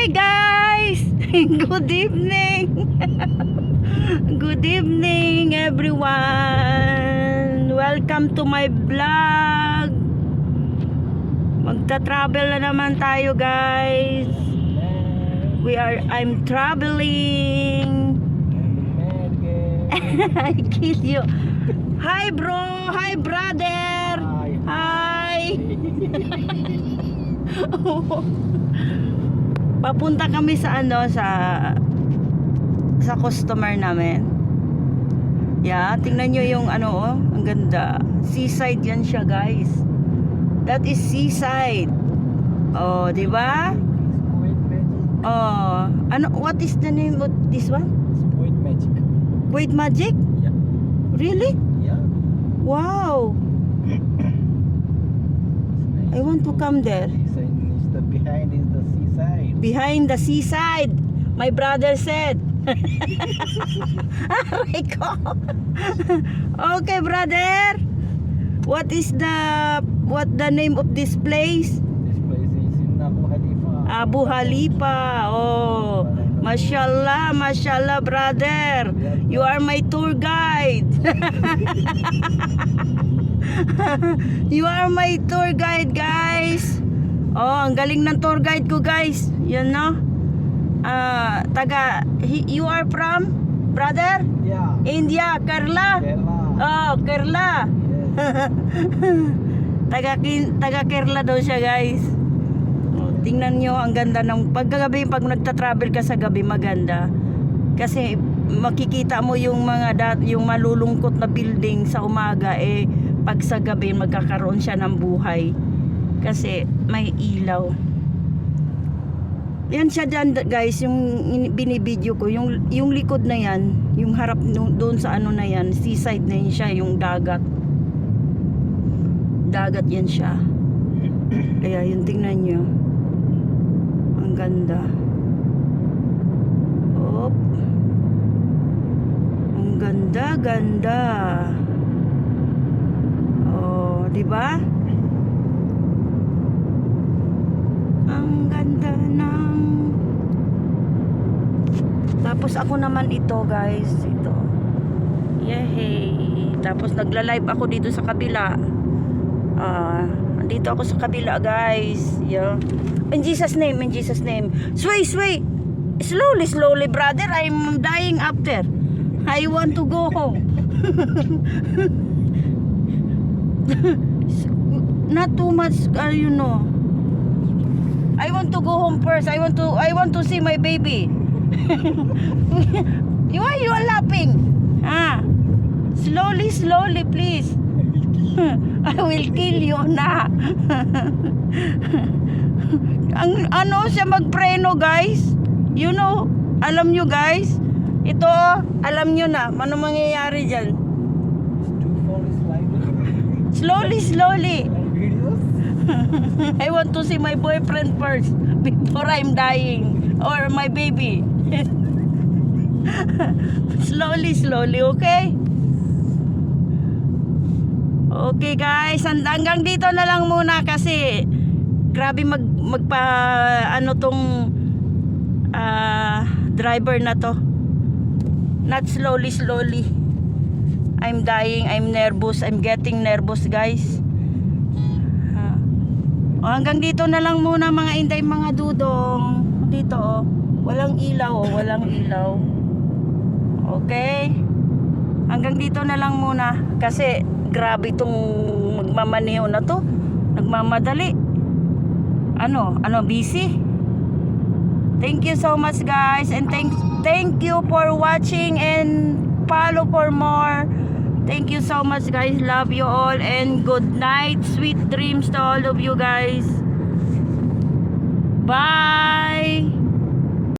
Hi guys! Good evening! Good evening everyone! Welcome to my vlog! Magta-travel na naman tayo guys! I'm traveling! I kill you! Hi bro! Hi brother! Hi! Papunta kami sa sa customer namin. Yeah, tingnan nyo yung ang ganda. Seaside yan siya, guys. That is seaside. Oh, di ba? Oh, what is the name of this one? Kuwait Magic. Kuwait Magic? Yeah. Really? Yeah. Wow. I want to come there. Behind is the seaside. Behind the seaside, my brother said. Rico. Okay, brother. What the name of this place? This place is in Abu Khalifa. Abu Khalifa. Oh, mashallah, mashallah, brother. You are my tour guide. You are my tour guide, guys. Oh, ang galing ng tour guide ko, guys. Yan, no? You are from, brother? Yeah. India, Kerala? Kerala. Oh, Kerala. Yes. taga Kerala daw siya, guys. Oh, tingnan nyo, ang ganda ng paggabi. Pag nagta-travel ka sa gabi, maganda. Kasi makikita mo yung yung malulungkot na building sa umaga, pag sa gabi magkakaroon siya ng buhay. Kasi may ilaw. Yan siya dyan, guys, yung binibideo ko, yung likod na yan, yung harap doon sa na yan, seaside na yan siya, yung dagat yan siya. Kaya yun, tingnan nyo, ang ganda. Oh, ang ganda. Oh, di ba? Ang ganda ng... Tapos ako naman ito, guys, ito. Yehey. Tapos nagla-live ako dito sa kabila. Andito ako sa kabila, guys. Yeah. In Jesus name. Sway. Slowly, brother. I'm dying after. I want to go home. Not too much, you know. I want to go home first. I want to see my baby. Why you are laughing? Slowly, please. I will kill you na. Siya magpreno, guys. You know, alam nyo, guys. Ito, alam nyo na. Ano mangyayari dyan? Slowly. I want to see my boyfriend first before I'm dying, or my baby. Slowly, okay? Okay, guys, hanggang dito na lang muna kasi grabe tong driver na to. Not slowly. I'm dying, I'm nervous, I'm getting nervous, guys. Hanggang dito na lang muna, mga inday, mga dudong. Dito, walang ilaw, Okay? Hanggang dito na lang muna kasi grabe itong magmamaneho na to. Nagmamadali. Busy? Thank you so much, guys, and thank you for watching and follow for more. Thank you so much, guys. Love you all and good night. Sweet dreams to all of you, guys. Bye.